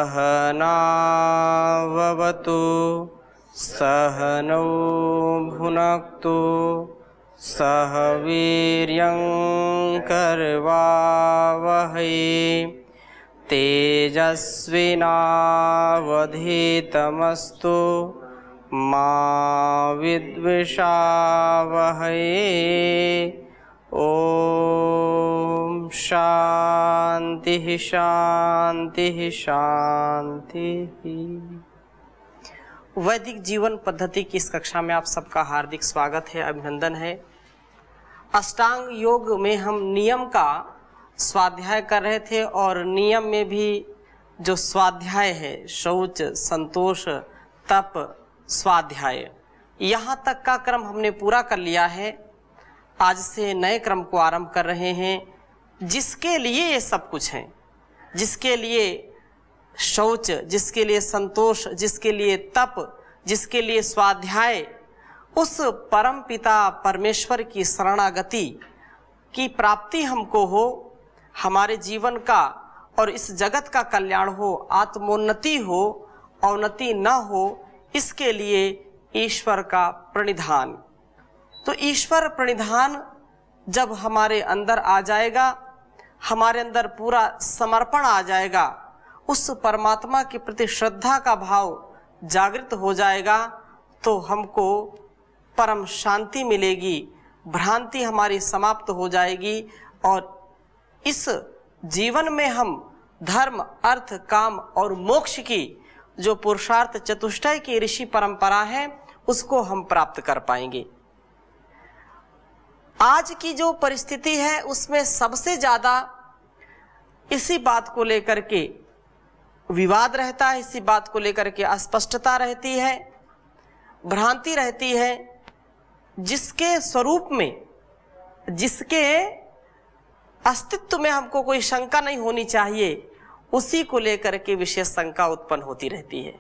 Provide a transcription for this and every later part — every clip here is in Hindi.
सहनाववतु सहनौ भुनक्तु सह वीर्यं करवावहै तेजस्विनावधीतमस्तु मा विद्विषावहै। ओम शांति शांति शांति। वैदिक जीवन पद्धति की इस कक्षा में आप सबका हार्दिक स्वागत है, अभिनंदन है। अष्टांग योग में हम नियम का स्वाध्याय कर रहे थे और नियम में भी जो स्वाध्याय है शौच, संतोष, तप, स्वाध्याय, यहाँ तक का क्रम हमने पूरा कर लिया है। आज से नए क्रम को आरंभ कर रहे हैं, जिसके लिए ये सब कुछ है, जिसके लिए शौच, जिसके लिए संतोष, जिसके लिए तप, जिसके लिए स्वाध्याय, उस परम पिता परमेश्वर की शरणागति की प्राप्ति हमको हो, हमारे जीवन का और इस जगत का कल्याण हो, आत्मोन्नति हो, अवनति न हो, इसके लिए ईश्वर का प्रणिधान। तो ईश्वर प्रणिधान जब हमारे अंदर आ जाएगा, हमारे अंदर पूरा समर्पण आ जाएगा, उस परमात्मा के प्रति श्रद्धा का भाव जागृत हो जाएगा, तो हमको परम शांति मिलेगी, भ्रांति हमारी समाप्त हो जाएगी और इस जीवन में हम धर्म, अर्थ, काम और मोक्ष की जो पुरुषार्थ चतुष्टय की ऋषि परंपरा है उसको हम प्राप्त कर पाएंगे। आज की जो परिस्थिति है उसमें सबसे ज्यादा इसी बात को लेकर के विवाद रहता है, इसी बात को लेकर के अस्पष्टता रहती है, भ्रांति रहती है। जिसके स्वरूप में, जिसके अस्तित्व में हमको कोई शंका नहीं होनी चाहिए, उसी को लेकर के विशेष शंका उत्पन्न होती रहती है।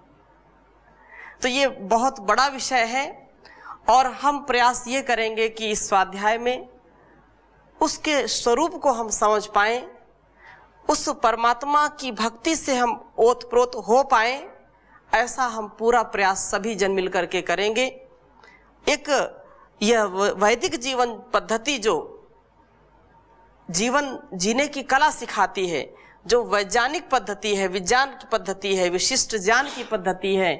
तो ये बहुत बड़ा विषय है और हम प्रयास ये करेंगे कि इस स्वाध्याय में उसके स्वरूप को हम समझ पाएं, उस परमात्मा की भक्ति से हम ओतप्रोत हो पाएं, ऐसा हम पूरा प्रयास सभी जन मिलकर के करेंगे। एक यह वैदिक जीवन पद्धति जो जीवन जीने की कला सिखाती है, जो वैज्ञानिक पद्धति है, विज्ञान की पद्धति है, विशिष्ट ज्ञान की पद्धति है,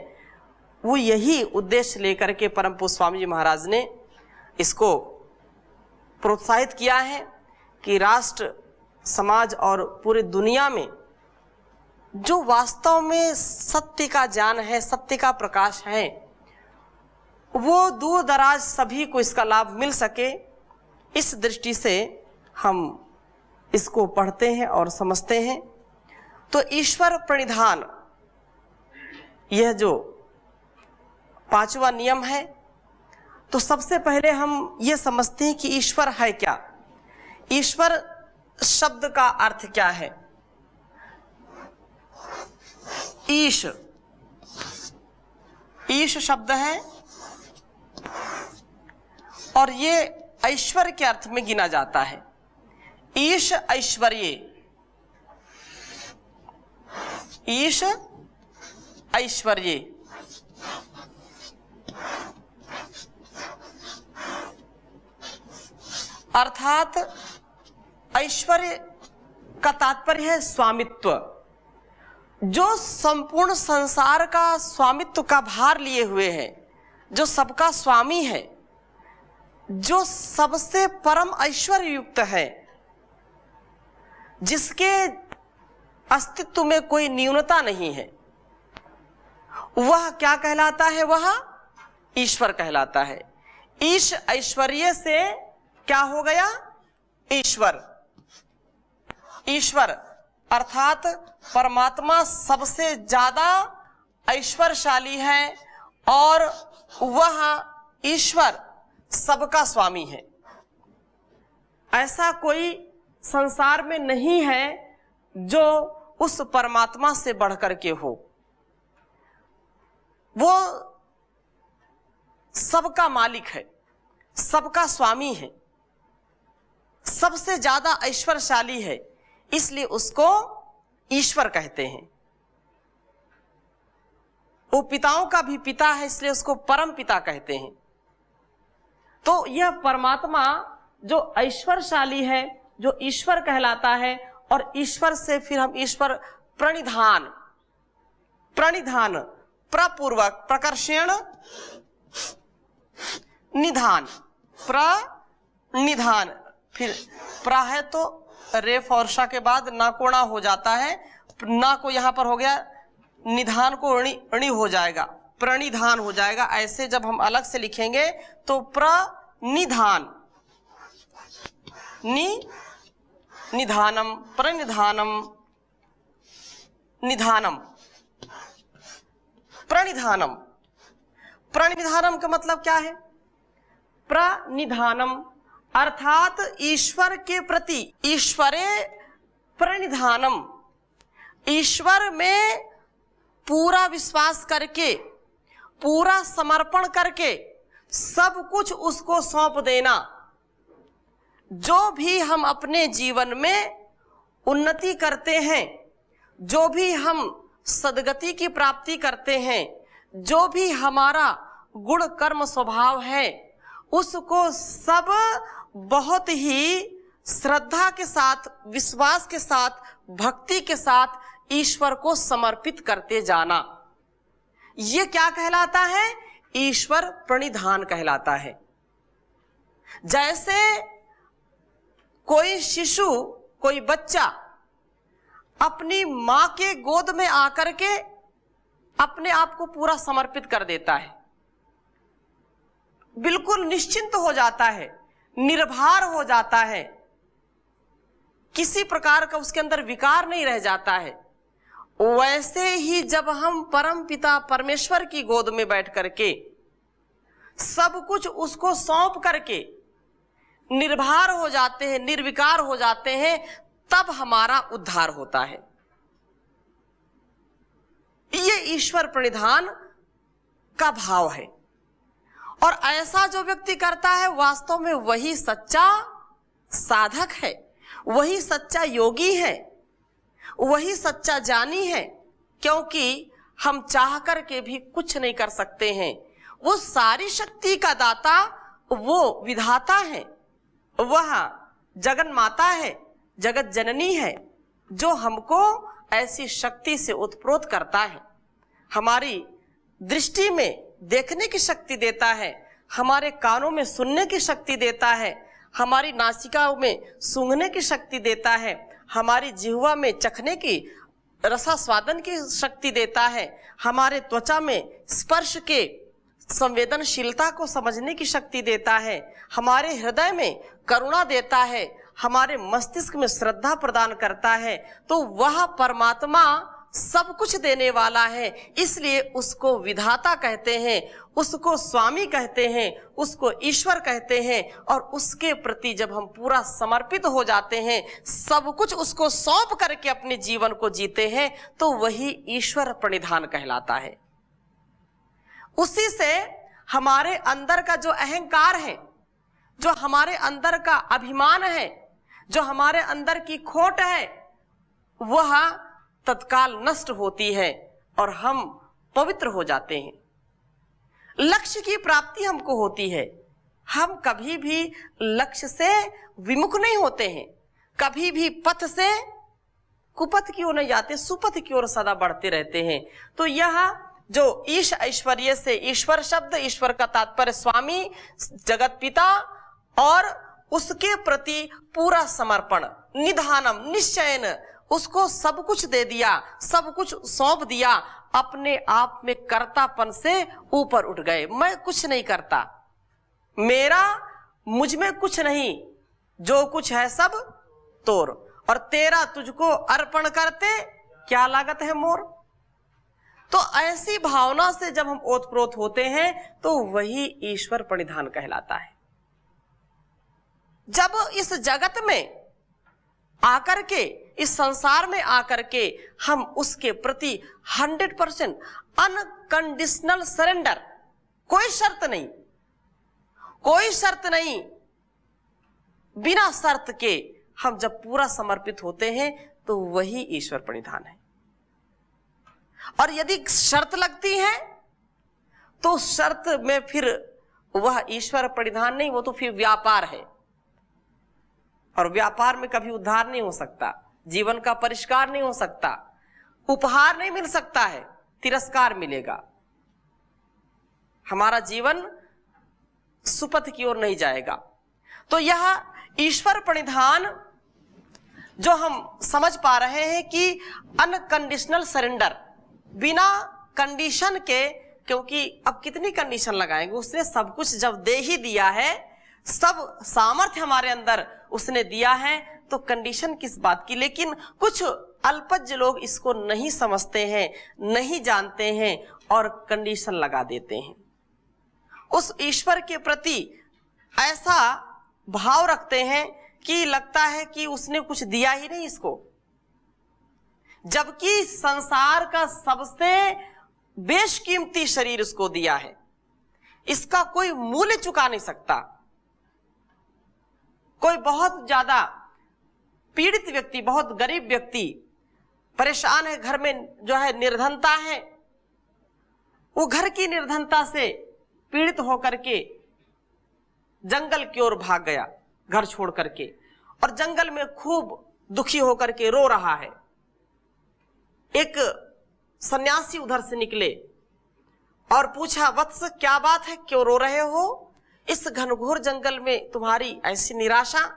वो यही उद्देश्य लेकर के परम पूज्य स्वामी जी महाराज ने इसको प्रोत्साहित किया है कि राष्ट्र, समाज और पूरी दुनिया में जो वास्तव में सत्य का ज्ञान है, सत्य का प्रकाश है, वो दूर दराज सभी को इसका लाभ मिल सके, इस दृष्टि से हम इसको पढ़ते हैं और समझते हैं। तो ईश्वर प्रणिधान, यह जो पांचवा नियम है, तो सबसे पहले हम ये समझते हैं कि ईश्वर है क्या। ईश्वर शब्द का अर्थ क्या है? ईश, ईश शब्द है और ये ऐश्वर्य के अर्थ में गिना जाता है। ईश ऐश्वर्य, ईश ऐश्वर्य, अर्थात ऐश्वर्य का तात्पर्य है स्वामित्व। जो संपूर्ण संसार का स्वामित्व का भार लिए हुए है, जो सबका स्वामी है, जो सबसे परम ऐश्वर्य युक्त है, जिसके अस्तित्व में कोई न्यूनता नहीं है, वह क्या कहलाता है? वह ईश्वर कहलाता है। ईश ऐश्वर्य से क्या हो गया? ईश्वर। ईश्वर अर्थात परमात्मा सबसे ज्यादा ऐश्वर्यशाली है और वह ईश्वर सबका स्वामी है। ऐसा कोई संसार में नहीं है जो उस परमात्मा से बढ़कर के हो। वो सबका मालिक है, सबका स्वामी है, सबसे ज्यादा ऐश्वर्यशाली है, इसलिए उसको ईश्वर कहते हैं। वो पिताओं का भी पिता है, इसलिए उसको परम पिता कहते हैं। तो यह परमात्मा जो ऐश्वर्यशाली है, जो ईश्वर कहलाता है, और ईश्वर से फिर हम ईश्वर प्रणिधान, प्रपूर्वक, प्रकर्षण, निधान, प्रणिधान, फिर प्रा है तो रेफ और शा के बाद ना को ना हो जाता है, ना को यहां पर हो गया, निधान को अणि हो जाएगा, प्रणिधान हो जाएगा। ऐसे जब हम अलग से लिखेंगे तो प्रणिधान, निधानम, प्रणिधानम, निधानम, प्रणिधानम। प्रणिधानम का मतलब क्या है? प्रणिधानम अर्थात ईश्वर के प्रति, ईश्वरे प्रणिधानम, ईश्वर में पूरा विश्वास करके, पूरा समर्पण करके सब कुछ उसको सौंप देना। जो भी हम अपने जीवन में उन्नति करते हैं, जो भी हम सद्गति की प्राप्ति करते हैं, जो भी हमारा गुण कर्म स्वभाव है, उसको सब बहुत ही श्रद्धा के साथ, विश्वास के साथ, भक्ति के साथ ईश्वर को समर्पित करते जाना। ये क्या कहलाता है? ईश्वर प्रणिधान कहलाता है। जैसे कोई शिशु, कोई बच्चा अपनी मां के गोद में आकर के अपने आप को पूरा समर्पित कर देता है, बिल्कुल निश्चिंत हो जाता है, निर्भर हो जाता है, किसी प्रकार का उसके अंदर विकार नहीं रह जाता है। वैसे ही जब हम परम पिता परमेश्वर की गोद में बैठ करके सब कुछ उसको सौंप करके निर्भर हो जाते हैं, निर्विकार हो जाते हैं, तब हमारा उद्धार होता है। ये ईश्वर प्रणिधान का भाव है। और ऐसा जो व्यक्ति करता है, वास्तव में वही सच्चा साधक है, वही सच्चा योगी है, वही सच्चा ज्ञानी है। क्योंकि हम चाह करके भी कुछ नहीं कर सकते हैं। वो सारी शक्ति का दाता, वो विधाता है, वह जगन माता है, जगत जननी है, जो हमको ऐसी शक्ति से उत्प्रोत करता है। हमारी दृष्टि में देखने की शक्ति देता है, हमारे कानों में सुनने की शक्ति देता है, हमारी नासिका में सूंघने की शक्ति देता है, हमारी जिह्वा में चखने की, रसास्वादन की शक्ति देता है, हमारे त्वचा में स्पर्श के संवेदनशीलता को समझने की शक्ति देता है, हमारे हृदय में करुणा देता है, हमारे मस्तिष्क में श्रद्धा प्रदान करता है। तो वह परमात्मा सब कुछ देने वाला है, इसलिए उसको विधाता कहते हैं, उसको स्वामी कहते हैं, उसको ईश्वर कहते हैं। और उसके प्रति जब हम पूरा समर्पित हो जाते हैं, सब कुछ उसको सौंप करके अपने जीवन को जीते हैं, तो वही ईश्वर प्रणिधान कहलाता है। उसी से हमारे अंदर का जो अहंकार है, जो हमारे अंदर का अभिमान है, जो हमारे अंदर की खोट है, वह तत्काल नष्ट होती है और हम पवित्र हो जाते हैं। लक्ष्य की प्राप्ति हमको होती है। हम कभी भी लक्ष्य से विमुख नहीं होते हैं, कभी भी पथ से कुपथ की ओर नहीं जाते, सुपथ की ओर सदा बढ़ते रहते हैं। तो यह जो ईश ऐश्वर्य से, ईश्वर शब्द, ईश्वर का तात्पर्य स्वामी, जगत पिता, और उसके प्रति पूरा समर्पण, निधानम, निश्चयन, उसको सब कुछ दे दिया, सब कुछ सौंप दिया, अपने आप में कर्तापन से ऊपर उठ गए। मैं कुछ नहीं करता, मेरा मुझ में कुछ नहीं, जो कुछ है सब तोर, और तेरा तुझको अर्पण करते क्या लागत है मोर। तो ऐसी भावना से जब हम ओतप्रोत होते हैं, तो वही ईश्वर प्रणिधान कहलाता है। जब इस जगत में आकर के, इस संसार में आकर के हम उसके प्रति 100% अनकंडीशनल सरेंडर, कोई शर्त नहीं, कोई शर्त नहीं, बिना शर्त के हम जब पूरा समर्पित होते हैं, तो वही ईश्वर प्रणिधान है। और यदि शर्त लगती है तो शर्त में फिर वह ईश्वर परिधान नहीं, वो तो फिर व्यापार है, और व्यापार में कभी उद्धार नहीं हो सकता, जीवन का परिष्कार नहीं हो सकता, उपहार नहीं मिल सकता है, तिरस्कार मिलेगा, हमारा जीवन सुपथ की ओर नहीं जाएगा। तो यह ईश्वर परिधान जो हम समझ पा रहे हैं कि अनकंडीशनल सरेंडर, बिना कंडीशन के, क्योंकि अब कितनी कंडीशन लगाएंगे, उसने सब कुछ जब दे ही दिया है, सब सामर्थ्य हमारे अंदर उसने दिया है, तो कंडीशन किस बात की। लेकिन कुछ अल्पज्ञ लोग इसको नहीं समझते हैं, नहीं जानते हैं और कंडीशन लगा देते हैं। उस ईश्वर के प्रति ऐसा भाव रखते हैं कि लगता है कि उसने कुछ दिया ही नहीं इसको, जबकि संसार का सबसे बेशकीमती शरीर उसको दिया है, इसका कोई मूल्य चुका नहीं सकता। कोई बहुत ज्यादा पीड़ित व्यक्ति, बहुत गरीब व्यक्ति परेशान है, घर में जो है निर्धनता है, वो घर की निर्धनता से पीड़ित होकर के जंगल की ओर भाग गया, घर छोड़ करके, और जंगल में खूब दुखी होकर के रो रहा है। एक सन्यासी उधर से निकले और पूछा, वत्स क्या बात है, क्यों रो रहे हो? इस घनघोर जंगल में तुम्हारी ऐसी निराशा,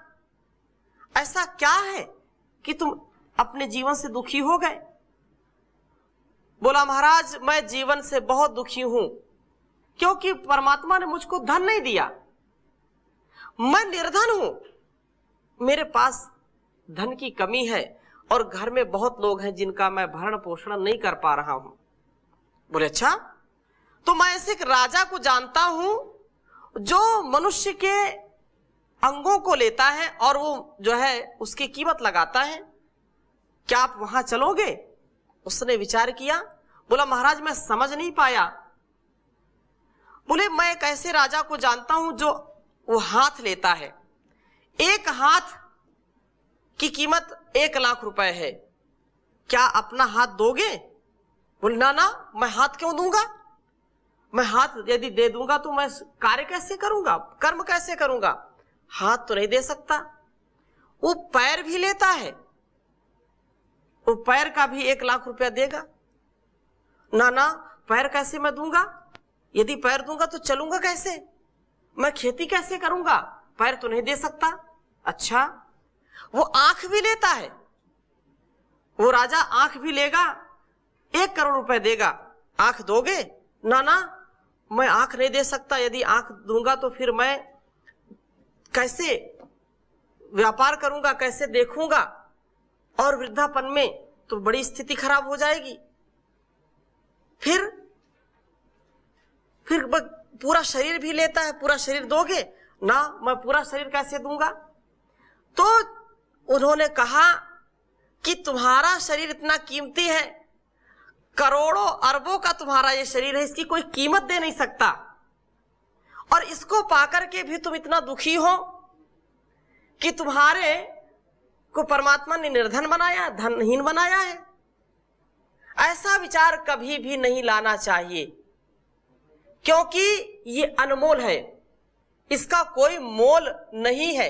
ऐसा क्या है कि तुम अपने जीवन से दुखी हो गए? बोला, महाराज मैं जीवन से बहुत दुखी हूं, क्योंकि परमात्मा ने मुझको धन नहीं दिया, मैं निर्धन हूं, मेरे पास धन की कमी है और घर में बहुत लोग हैं जिनका मैं भरण पोषण नहीं कर पा रहा हूं। बोले, अच्छा, तो मैं ऐसे एक राजा को जानता हूं जो मनुष्य के अंगों को लेता है और वो जो है उसकी कीमत लगाता है, क्या आप वहां चलोगे? उसने विचार किया, बोला, महाराज मैं समझ नहीं पाया। बोले, मैं एक ऐसे राजा को जानता हूं जो वो हाथ लेता है, एक हाथ की कीमत 1 लाख रुपए है, क्या अपना हाथ दोगे? बोले, ना ना, मैं हाथ क्यों दूंगा, मैं हाथ यदि दे दूंगा तो मैं कार्य कैसे करूंगा, कर्म कैसे करूंगा, हाथ तो नहीं दे सकता। वो पैर भी लेता है, वो पैर का भी 1 लाख रुपया देगा? ना ना, पैर कैसे मैं दूंगा, यदि पैर दूंगा तो चलूंगा कैसे, मैं खेती कैसे करूंगा, पैर तो नहीं दे सकता। अच्छा, वो आंख भी लेता है, वो राजा आंख भी लेगा, 1 करोड़ रुपए देगा, आंख दोगे? ना ना, मैं आंख नहीं दे सकता, यदि आंख दूंगा तो फिर मैं कैसे व्यापार करूंगा, कैसे देखूंगा, और वृद्धापन में तो बड़ी स्थिति खराब हो जाएगी। फिर पूरा शरीर भी लेता है, पूरा शरीर दोगे? ना, मैं पूरा शरीर कैसे दूंगा। तो उन्होंने कहा कि तुम्हारा शरीर इतना कीमती है, करोड़ों अरबों का तुम्हारा ये शरीर है, इसकी कोई कीमत दे नहीं सकता, और इसको पाकर के भी तुम इतना दुखी हो कि तुम्हारे को परमात्मा ने निर्धन बनाया, धनहीन बनाया है। ऐसा विचार कभी भी नहीं लाना चाहिए, क्योंकि ये अनमोल है, इसका कोई मोल नहीं है,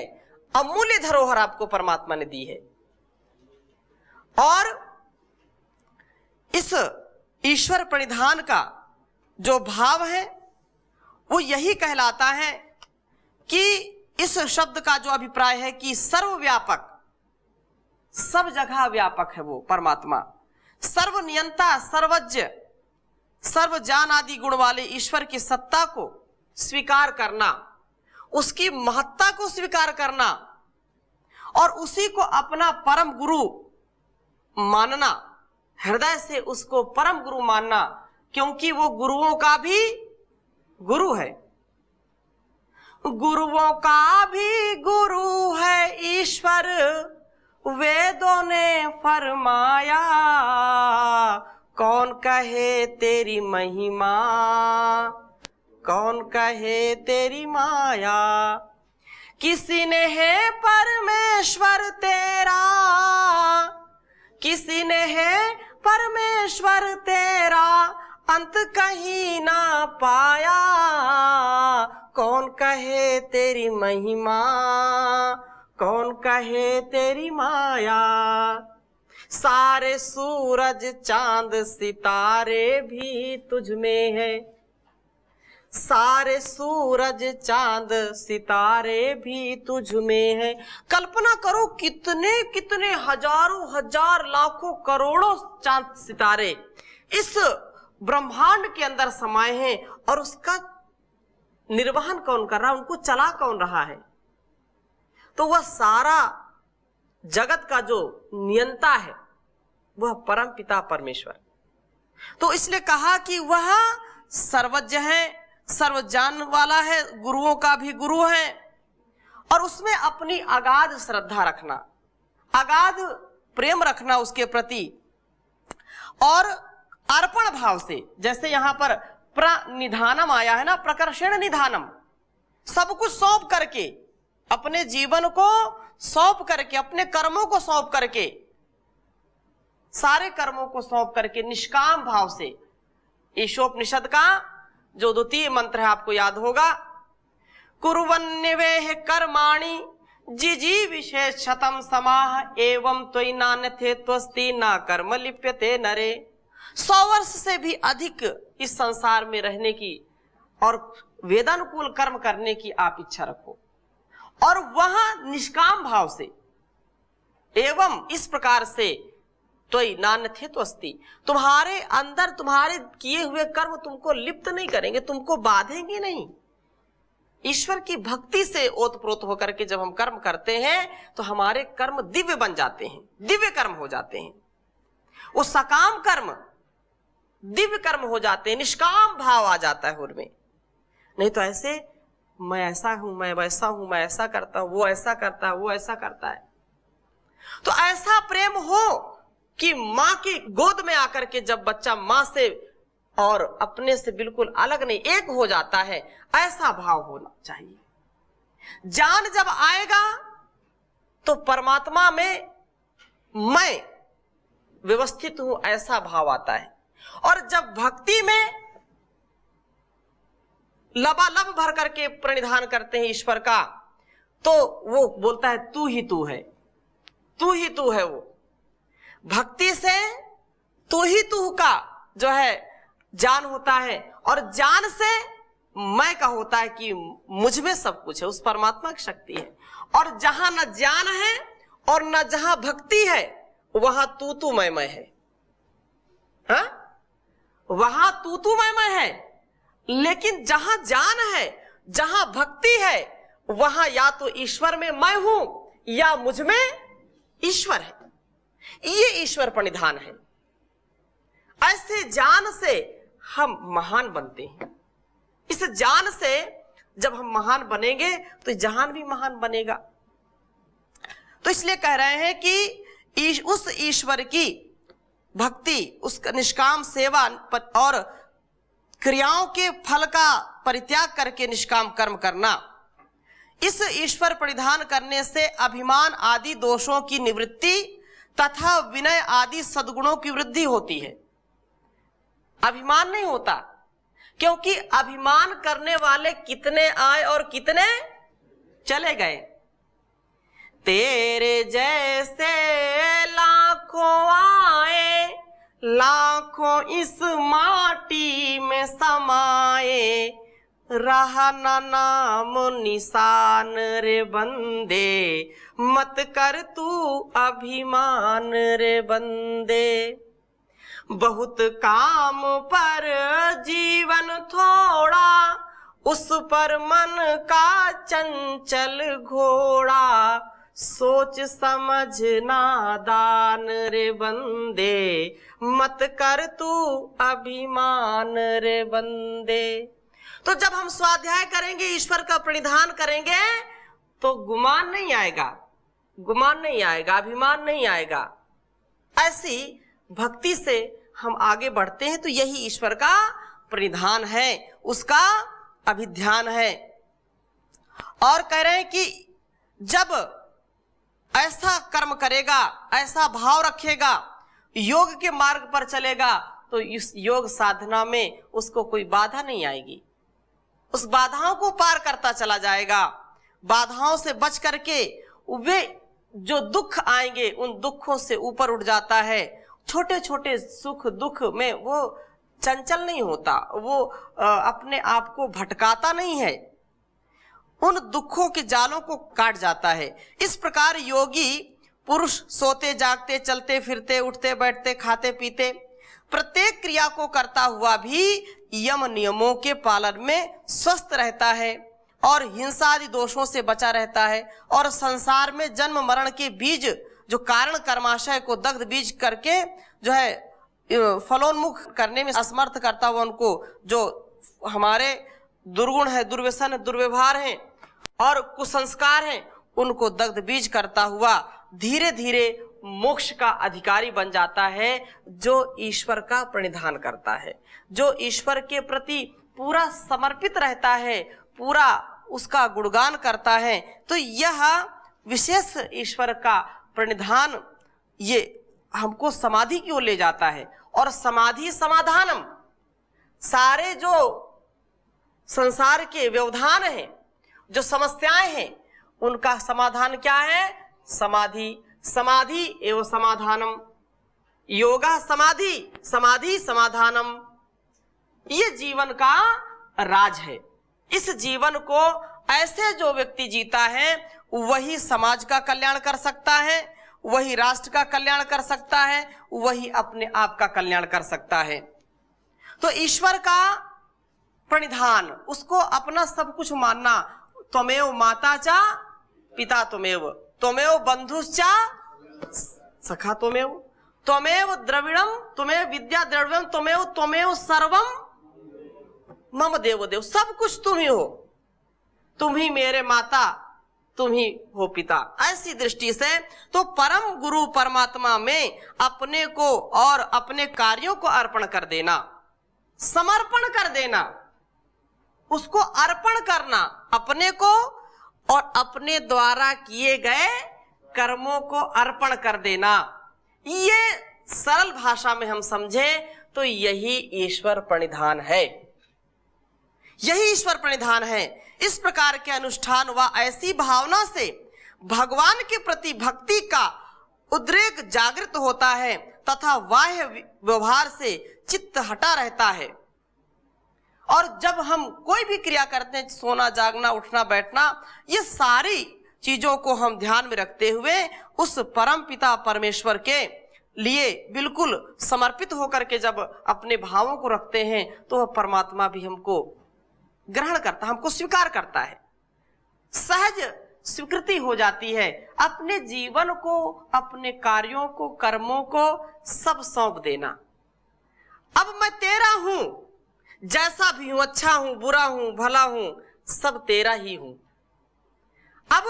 अमूल्य धरोहर आपको परमात्मा ने दी है। और इस ईश्वर परिधान का जो भाव है वो यही कहलाता है कि इस शब्द का जो अभिप्राय है कि सर्वव्यापक, सब जगह व्यापक है वो परमात्मा, सर्वनियंता, सर्वज्ञ, सर्वजान आदि गुण वाले ईश्वर की सत्ता को स्वीकार करना, उसकी महत्ता को स्वीकार करना और उसी को अपना परम गुरु मानना, हृदय से उसको परम गुरु मानना, क्योंकि वो गुरुओं का भी गुरु है, गुरुओं का भी गुरु है ईश्वर, वेदों ने फरमाया, कौन कहे तेरी महिमा, कौन कहे तेरी माया, किसी ने है परमेश्वर तेरा, किसी ने है परमेश्वर तेरा अंत कहीं ना पाया, कौन कहे तेरी महिमा, कौन कहे तेरी माया। सारे सूरज चांद सितारे भी तुझ में है, सारे सूरज चांद सितारे भी तुझ में है। कल्पना करो कितने कितने हजारों हजार लाखों करोड़ों चांद सितारे इस ब्रह्मांड के अंदर समाये हैं, और उसका निर्वहन कौन कर रहा है, उनको चला कौन रहा है? तो वह सारा जगत का जो नियंता है वह परम पिता परमेश्वर। तो इसलिए कहा कि वह सर्वज्ञ है, सर्वज्ञान वाला है, गुरुओं का भी गुरु है, और उसमें अपनी अगाध श्रद्धा रखना, अगाध प्रेम रखना उसके प्रति, और अर्पण भाव से, जैसे यहां पर प्रणिधानम आया है ना, प्रकर्षण निधानम, सब कुछ सौंप करके, अपने जीवन को सौंप करके, अपने कर्मों को सौंप करके, सारे कर्मों को सौंप करके निष्काम भाव से। ईशोपनिषद का जो द्वितीय मंत्र है आपको याद होगा, कुर्वन्निवेह कर्माणि जिजी विशेषतम समाह एवं त्वयि नान्यथे त्वस्ति न कर्म लिप्यते नरे। 100 वर्ष से भी अधिक इस संसार में रहने की और वेदानुकूल कर्म करने की आप इच्छा रखो, और वहां निष्काम भाव से, एवं इस प्रकार से त्वयि नान्यथे त्वस्ति, तुम्हारे अंदर तुम्हारे किए हुए कर्म तुमको लिप्त नहीं करेंगे, तुमको बांधेंगे नहीं। ईश्वर की भक्ति से ओतप्रोत होकर के जब हम कर्म करते हैं तो हमारे कर्म दिव्य बन जाते हैं, दिव्य कर्म हो जाते हैं, वो सकाम कर्म दिव्य कर्म हो जाते हैं, निष्काम भाव आ जाता है उनमें। नहीं तो ऐसे मैं ऐसा हूं, मैं वैसा हूं, मैं ऐसा करता हूं, वो ऐसा करता है, वो ऐसा करता है। तो ऐसा प्रेम हो कि मां की गोद में आकर के जब बच्चा मां से और अपने से बिल्कुल अलग नहीं, एक हो जाता है, ऐसा भाव होना चाहिए। जान जब आएगा तो परमात्मा में मैं व्यवस्थित हूं, ऐसा भाव आता है। और जब भक्ति में लबालब भर करके प्रणिधान करते हैं ईश्वर का, तो वो बोलता है तू ही तू है, तू ही तू है। वो भक्ति से तू ही तू का जो है जान होता है, और जान से मैं का होता है कि मुझ में सब कुछ है, उस परमात्मा की शक्ति है। और जहां न ज्ञान है और न जहां भक्ति है वहां तू तू मैं है, हा? वहां तू तू मैं है। लेकिन जहां ज्ञान है, जहां भक्ति है, वहां या तो ईश्वर में मैं हूं या मुझ में ईश्वर है। ये ईश्वर प्रणिधान है। ऐसे ज्ञान से हम महान बनते हैं। इस ज्ञान से जब हम महान बनेंगे तो जहान भी महान बनेगा। तो इसलिए कह रहे हैं कि उस ईश्वर की भक्ति, उसका निष्काम सेवा और क्रियाओं के फल का परित्याग करके निष्काम कर्म करना, इस ईश्वर परिधान करने से अभिमान आदि दोषों की निवृत्ति तथा विनय आदि सद्गुणों की वृद्धि होती है। अभिमान नहीं होता, क्योंकि अभिमान करने वाले कितने आए और कितने चले गए। तेरे जैसे लाखों आए, लाखों इस माटी में समाए, रहा ना नाम निशान रे बंदे, मत कर तू अभिमान रे बंदे। बहुत काम पर जीवन थोड़ा, उस पर मन का चंचल घोड़ा, सोच समझ नादान रे बंदे, मत कर तू अभिमान रे बंदे। तो जब हम स्वाध्याय करेंगे, ईश्वर का प्रणिधान करेंगे, तो गुमान नहीं आएगा, गुमान नहीं आएगा, अभिमान नहीं आएगा। ऐसी भक्ति से हम आगे बढ़ते हैं, तो यही ईश्वर का प्रणिधान है, उसका अभिध्यान है। और कह रहे हैं कि जब ऐसा कर्म करेगा, ऐसा भाव रखेगा, योग के मार्ग पर चलेगा तो इस योग साधना में उसको कोई बाधा नहीं आएगी, उस बाधाओं को पार करता चला जाएगा। बाधाओं से बच करके वे जो दुख आएंगे उन दुखों से ऊपर उठ जाता है। छोटे छोटे सुख दुख में वो चंचल नहीं होता, वो अपने आप को भटकाता नहीं है, उन दुखों के जालों को काट जाता है। इस प्रकार योगी पुरुष सोते जागते चलते फिरते उठते बैठते खाते पीते प्रत्येक क्रिया को करता हुआ भी यम नियमों के पालन में स्वस्थ रहता है और हिंसा आदि दोषों से बचा रहता है और संसार में जन्म मरण के बीज जो कारण कर्माशय को दग्ध बीज करके जो है फलोन्मुख करने में असमर्थ करता हुआ उनको जो हमारे दुर्गुण है, दुर्व्यसन है, दुर्व्यवहार है और कुसंस्कार हैं उनको दग्ध बीज करता हुआ धीरे धीरे मोक्ष का अधिकारी बन जाता है, जो ईश्वर का प्रणिधान करता है, जो ईश्वर के प्रति पूरा समर्पित रहता है, पूरा उसका गुणगान करता है। तो यह विशेष ईश्वर का प्रणिधान ये हमको समाधि की ओर ले जाता है। और समाधि समाधानम, सारे जो संसार के व्यवधान हैं, जो समस्याएं हैं, उनका समाधान क्या है? समाधि। समाधि एवं समाधानम, योगा समाधि, समाधि समाधानम, ये जीवन का राज है। इस जीवन को ऐसे जो व्यक्ति जीता है वही समाज का कल्याण कर सकता है, वही राष्ट्र का कल्याण कर सकता है, वही अपने आप का कल्याण कर सकता है। तो ईश्वर का प्रणिधान, उसको अपना सब कुछ मानना। त्वमेव माता चा पिता त्वमेव, त्वमेव बंधुश्चा सखा त्वमेव, त्वमेव द्रविणम, त्वमेव विद्या द्रविणम, त्वमेव त्वमेव सर्वम मम देव देव। सब कुछ तुम ही हो, तुम ही मेरे माता, तुम ही हो पिता। ऐसी दृष्टि से तो परम गुरु परमात्मा में अपने को और अपने कार्यों को अर्पण कर देना, समर्पण कर देना, उसको अर्पण करना, अपने को और अपने द्वारा किए गए कर्मों को अर्पण कर देना। ये सरल भाषा में हम समझे तो यही ईश्वर प्रणिधान है, यही ईश्वर प्रणिधान है। इस प्रकार के अनुष्ठान व ऐसी भावना से भगवान के प्रति भक्ति का उद्रेक जागृत होता है तथा बाह्य व्यवहार से चित्त हटा रहता है। और जब हम कोई भी क्रिया करते हैं, सोना जागना उठना बैठना, ये सारी चीजों को हम ध्यान में रखते हुए उस परम पिता परमेश्वर के लिए बिल्कुल समर्पित होकर के जब अपने भावों को रखते हैं तो वह परमात्मा भी हमको ग्रहण करता, हमको स्वीकार करता है। सहज स्वीकृति हो जाती है। अपने जीवन को, अपने कार्यों को, कर्मों को सब सौंप देना। अब मैं तेरा हूं, जैसा भी हूं, अच्छा हूं, बुरा हूं, भला हूं, सब तेरा ही हूं। अब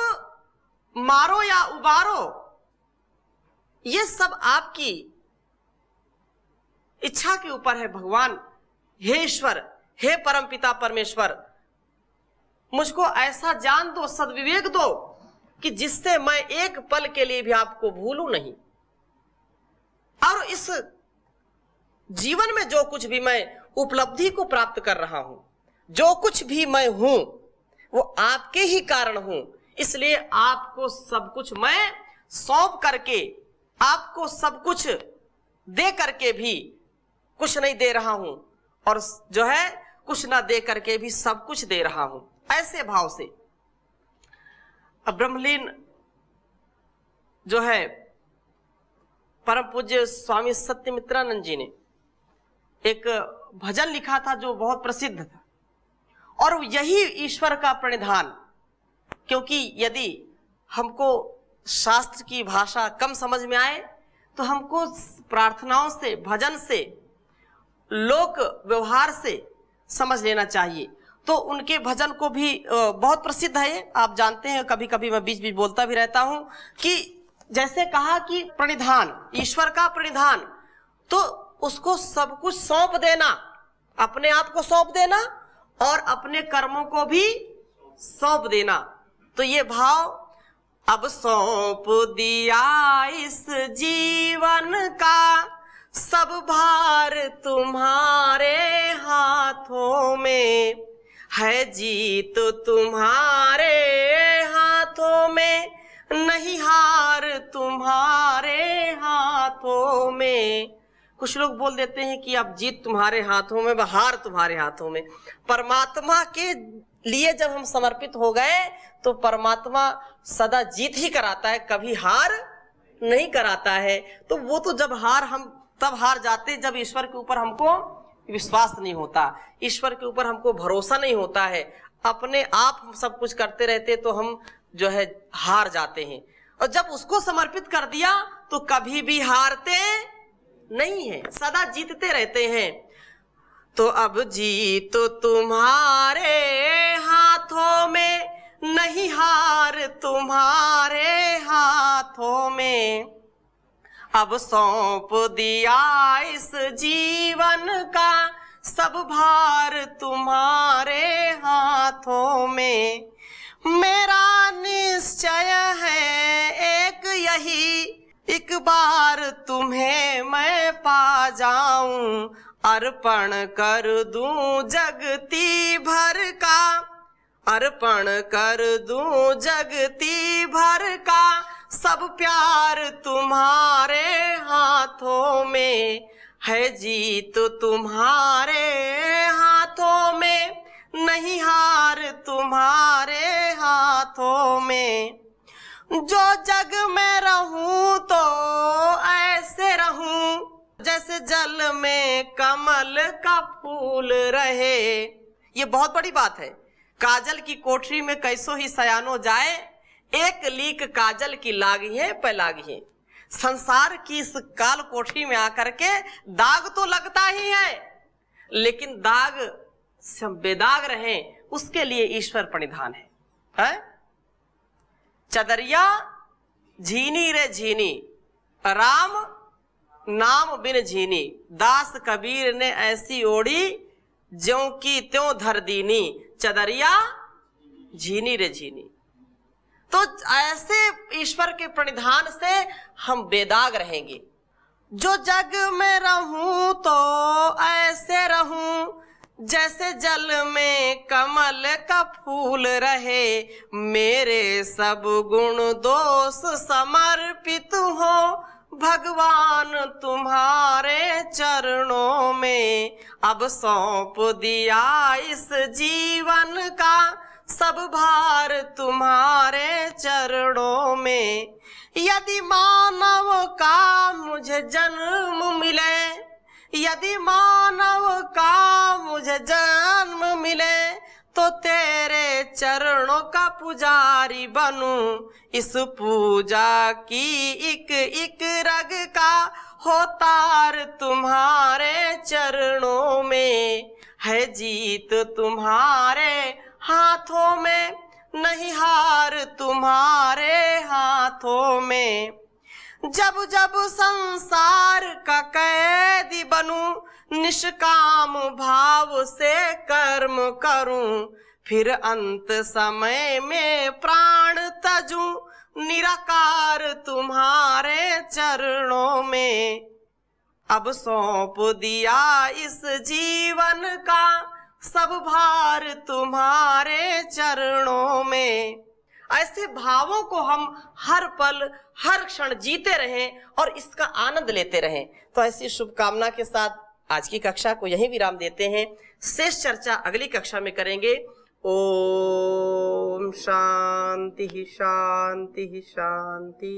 मारो या उबारो, ये सब आपकी इच्छा के ऊपर है। भगवान, हे ईश्वर, हे परम पिता परमेश्वर, मुझको ऐसा ज्ञान दो, सद्विवेक दो कि जिससे मैं एक पल के लिए भी आपको भूलूं नहीं। और इस जीवन में जो कुछ भी मैं उपलब्धि को प्राप्त कर रहा हूं, जो कुछ भी मैं हूं, वो आपके ही कारण हूं। इसलिए आपको सब कुछ मैं सौंप करके, आपको सब कुछ दे करके भी कुछ नहीं दे रहा हूं, और जो है कुछ ना दे करके भी सब कुछ दे रहा हूं। ऐसे भाव से अब ब्रह्मलीन जो है परम पूज्य स्वामी सत्यमित्रानंद जी ने एक भजन लिखा था जो बहुत प्रसिद्ध था, और यही ईश्वर का प्रणिधान। क्योंकि यदि हमको शास्त्र की भाषा कम समझ में आए तो हमको प्रार्थनाओं से, भजन से, लोक व्यवहार से समझ लेना चाहिए। तो उनके भजन को भी बहुत प्रसिद्ध है, आप जानते हैं, कभी कभी मैं बीच बीच बोलता भी रहता हूं कि जैसे कहा कि प्रणिधान, ईश्वर का प्रणिधान, तो उसको सब कुछ सौंप देना, अपने आप को सौंप देना और अपने कर्मों को भी सौंप देना। तो ये भाव अब सौंप दिया इस जीवन का सब भार तुम्हारे हाथों में, है जीत तुम्हारे हाथों में, नहीं हार तुम्हारे हाथों में। कुछ लोग बोल देते हैं कि अब जीत तुम्हारे हाथों में, हार तुम्हारे हाथों में। परमात्मा के लिए जब हम समर्पित हो गए तो परमात्मा सदा जीत ही कराता है, कभी हार नहीं कराता है। तो वो तो जब हम तब हार जाते जब ईश्वर के ऊपर हमको विश्वास नहीं होता, ईश्वर के ऊपर हमको भरोसा नहीं होता है, अपने आप हम सब कुछ करते रहते तो हम जो है हार जाते हैं। और जब उसको समर्पित कर दिया तो कभी भी हारते नहीं है, सदा जीतते रहते हैं। तो अब जीत तुम्हारे हाथों में, नहीं हार तुम्हारे हाथों में, अब सौंप दिया इस जीवन का सब भार तुम्हारे हाथों में। मेरा निश्चय है एक यही, एक बार तुम्हें मैं पा जाऊं, अर्पण कर दूं जगती भर का, अर्पण कर दूं जगती भर का सब प्यार तुम्हारे हाथों में, है जीत तुम्हारे हाथों में, नहीं हार तुम्हारे हाथों में। जो जग में रहूं तो ऐसे रहूं जैसे जल में कमल का फूल रहे। ये बहुत बड़ी बात है। काजल की कोठरी में कैसो ही सयानो जाए, एक लीक काजल की लागिए पे लागिए। संसार की इस काल कोठरी में आकर के दाग तो लगता ही है, लेकिन दाग से बेदाग रहे उसके लिए ईश्वर परिधान है? चदरिया झीनी रे झीनी, राम नाम बिन झीनी, दास कबीर ने ऐसी ओढ़ी ज्यों की त्यों धर दीनी, चदरिया झीनी रे झीनी। तो ऐसे ईश्वर के प्रणिधान से हम बेदाग रहेंगे। जो जग में रहूं तो ऐसे रहूं जैसे जल में कमल का फूल रहे, मेरे सब गुण दोष समर्पित हो भगवान तुम्हारे चरणों में। अब सौंप दिया इस जीवन का सब भार तुम्हारे चरणों में। यदि मानव का मुझे जन्म मिले, यदि मानव का मुझे जन्म मिले, तो तेरे चरणों का पुजारी बनूं, इस पूजा की एक एक रग का हो तार तुम्हारे चरणों में, है जीत तुम्हारे हाथों में, नहीं हार तुम्हारे हाथों में। जब जब संसार का कैदी बनूं, निष्काम भाव से कर्म करूं, फिर अंत समय में प्राण तजूं, निराकार तुम्हारे चरणों में। अब सौंप दिया इस जीवन का सब भार तुम्हारे चरणों में। ऐसे भावों को हम हर पल हर क्षण जीते रहें और इसका आनंद लेते रहें। तो ऐसी शुभकामना के साथ आज की कक्षा को यहीं विराम देते हैं। शेष चर्चा अगली कक्षा में करेंगे। ओम शांति शांति शांति।